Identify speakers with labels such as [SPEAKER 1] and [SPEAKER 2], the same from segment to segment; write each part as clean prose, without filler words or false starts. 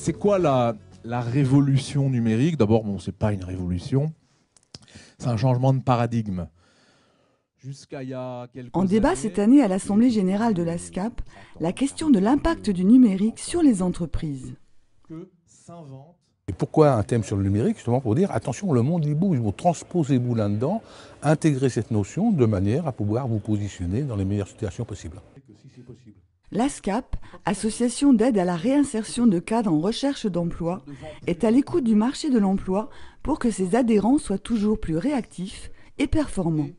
[SPEAKER 1] C'est quoi la révolution numérique? D'abord, bon, c'est pas une révolution, c'est un changement de paradigme. Jusqu'à il y a quelques
[SPEAKER 2] En débat
[SPEAKER 1] années,
[SPEAKER 2] cette année à l'Assemblée générale de l'ASCAP, la question de l'impact du numérique sur les entreprises.
[SPEAKER 1] que s'invente.
[SPEAKER 3] Et pourquoi un thème sur le numérique? Justement pour dire, attention, le monde il bouge, vous transposez-vous là-dedans, intégrez cette notion de manière à pouvoir vous positionner dans les meilleures situations possibles.
[SPEAKER 2] L'ASCAP, association d'aide à la réinsertion de cadres en recherche d'emploi, est à l'écoute du marché de l'emploi pour que ses adhérents soient toujours plus réactifs et performants.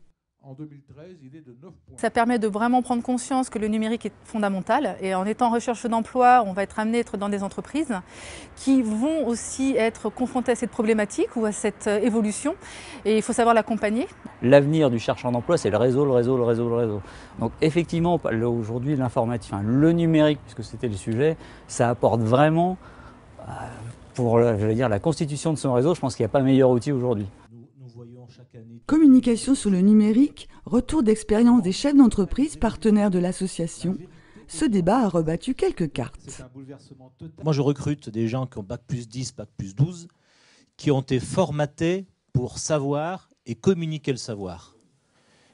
[SPEAKER 1] En 2013, il est de 9 points.
[SPEAKER 4] Ça permet de vraiment prendre conscience que le numérique est fondamental et en étant en recherche d'emploi, on va être amené à être dans des entreprises qui vont aussi être confrontées à cette problématique ou à cette évolution et il faut savoir l'accompagner.
[SPEAKER 5] L'avenir du chercheur d'emploi, c'est le réseau, le réseau, le réseau, le réseau. Donc effectivement, aujourd'hui, l'informatique, le numérique, puisque c'était le sujet, ça apporte vraiment, pour la constitution de son réseau, je pense qu'il n'y a pas meilleur outil aujourd'hui.
[SPEAKER 2] Communication sur le numérique, retour d'expérience des chefs d'entreprise partenaires de l'association. Ce débat a rebattu quelques cartes.
[SPEAKER 6] Moi, je recrute des gens qui ont Bac+10, Bac+12, qui ont été formatés pour savoir et communiquer le savoir.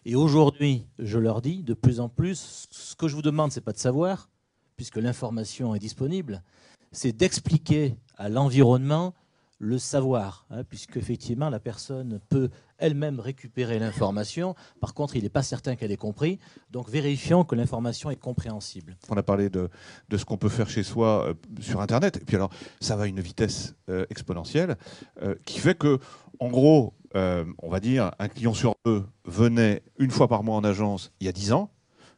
[SPEAKER 6] Et aujourd'hui, je leur dis de plus en plus, ce que je vous demande, ce n'est pas de savoir, puisque l'information est disponible, c'est d'expliquer à l'environnement le savoir, puisque effectivement la personne peut elle-même récupérer l'information. Par contre, il n'est pas certain qu'elle ait compris. Donc vérifions que l'information est compréhensible.
[SPEAKER 7] On a parlé de ce qu'on peut faire chez soi sur Internet. Et puis alors, ça va à une vitesse exponentielle qui fait que, en gros, on va dire, un client sur deux venait une fois par mois en agence il y a 10 ans.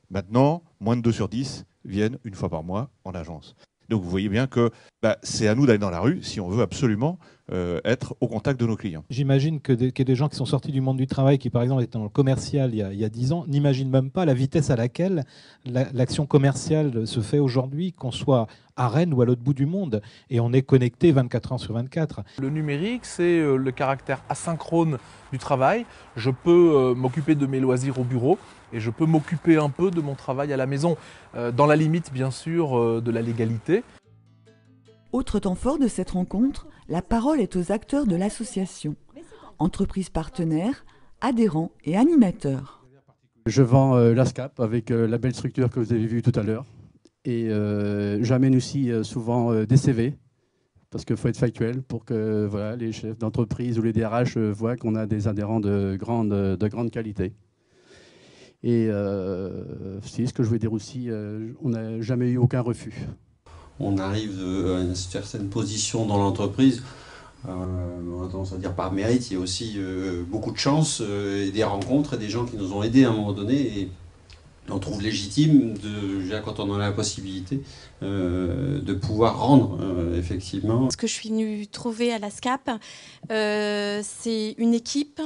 [SPEAKER 7] Maintenant, moins de 2 sur 10 viennent une fois par mois en agence. Donc vous voyez bien que c'est à nous d'aller dans la rue si on veut absolument être au contact de nos clients.
[SPEAKER 8] J'imagine que des gens qui sont sortis du monde du travail, qui par exemple étaient dans le commercial il y a 10 ans, n'imaginent même pas la vitesse à laquelle l'action commerciale se fait aujourd'hui, qu'on soit à Rennes ou à l'autre bout du monde, et on est connecté 24 heures sur 24.
[SPEAKER 1] Le numérique, c'est le caractère asynchrone du travail. Je peux m'occuper de mes loisirs au bureau et je peux m'occuper un peu de mon travail à la maison, dans la limite bien sûr de la légalité.
[SPEAKER 2] Autre temps fort de cette rencontre, la parole est aux acteurs de l'association, entreprises partenaires, adhérents et animateurs.
[SPEAKER 9] Je vends l'ASCAP avec la belle structure que vous avez vue tout à l'heure. Et j'amène aussi souvent des CV, parce qu'il faut être factuel pour que voilà, les chefs d'entreprise ou les DRH voient qu'on a des adhérents de grande qualité. Et ce que je veux dire aussi, on n'a jamais eu aucun refus.
[SPEAKER 10] On arrive à une certaine position dans l'entreprise, on a tendance à dire par mérite, il y a aussi beaucoup de chance et des rencontres et des gens qui nous ont aidés à un moment donné. Et on trouve légitime, quand on en a la possibilité, de pouvoir rendre, effectivement.
[SPEAKER 11] Ce que je suis venue trouver à l'ASCAP, c'est une équipe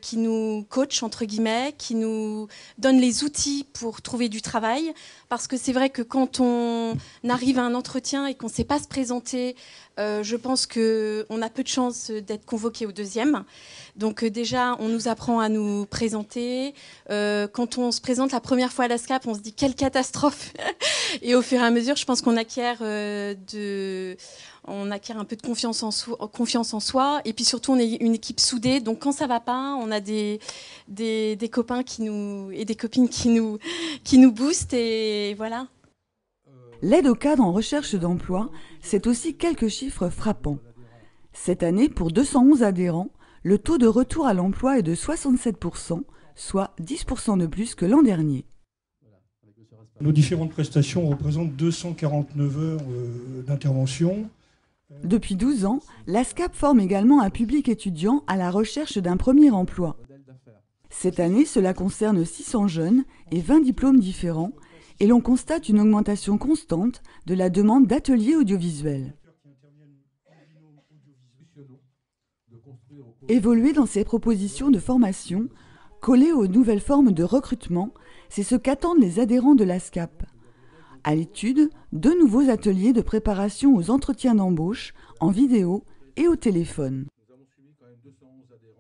[SPEAKER 11] qui nous coach, entre guillemets, qui nous donne les outils pour trouver du travail. Parce que c'est vrai que quand on arrive à un entretien et qu'on ne sait pas se présenter, je pense qu'on a peu de chances d'être convoqué au deuxième. Donc déjà, on nous apprend à nous présenter. Quand on se présente la première fois à l'ASCAP, on se dit quelle catastrophe. Et au fur et à mesure, je pense qu'on acquiert un peu de confiance en soi. Et puis surtout, on est une équipe soudée. Donc quand ça va pas, on a des copains et des copines qui nous boostent. Et voilà.
[SPEAKER 2] L'aide aux cadres en recherche d'emploi, c'est aussi quelques chiffres frappants. Cette année, pour 211 adhérents, le taux de retour à l'emploi est de 67%, soit 10% de plus que l'an dernier.
[SPEAKER 12] Nos différentes prestations représentent 249 heures d'intervention.
[SPEAKER 2] Depuis 12 ans, l'ASCAP forme également un public étudiant à la recherche d'un premier emploi. Cette année, cela concerne 600 jeunes et 20 diplômes différents, et l'on constate une augmentation constante de la demande d'ateliers audiovisuels. Évoluer dans ces propositions de formation, coller aux nouvelles formes de recrutement, c'est ce qu'attendent les adhérents de l'ASCAP. À l'étude, 2 nouveaux ateliers de préparation aux entretiens d'embauche, en vidéo et au téléphone.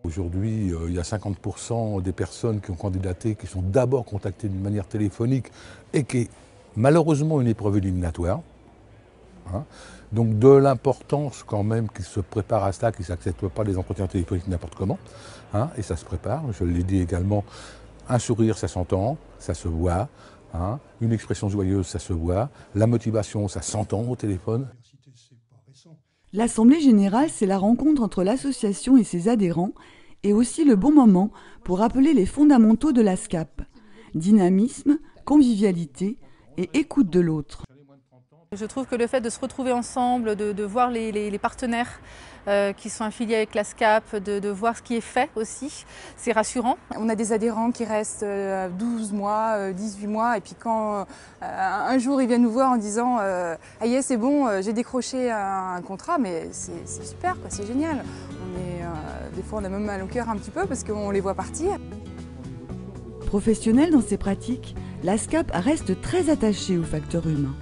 [SPEAKER 3] Aujourd'hui, il y a 50% des personnes qui ont candidaté qui sont d'abord contactées d'une manière téléphonique et qui est malheureusement une épreuve éliminatoire. Hein. Donc de l'importance quand même qu'ils se préparent à cela, qu'ils ne s'acceptent pas les entretiens téléphoniques n'importe comment. Hein, et ça se prépare, je l'ai dit également, un sourire ça s'entend, ça se voit. Hein, une expression joyeuse ça se voit, la motivation ça s'entend au téléphone.
[SPEAKER 2] L'Assemblée générale, c'est la rencontre entre l'association et ses adhérents et aussi le bon moment pour rappeler les fondamentaux de l'ASCAP. Dynamisme, convivialité et écoute de l'autre.
[SPEAKER 4] Je trouve que le fait de se retrouver ensemble, de voir les partenaires qui sont affiliés avec l'ASCAP, de voir ce qui est fait aussi, c'est rassurant.
[SPEAKER 13] On a des adhérents qui restent 12 mois, 18 mois, et puis quand un jour ils viennent nous voir en disant « Ah c'est bon, j'ai décroché un contrat », mais c'est super, quoi, c'est génial. Des fois on a même mal au cœur un petit peu parce qu'on les voit partir.
[SPEAKER 2] Professionnel dans ses pratiques, l'ASCAP reste très attaché au facteur humain.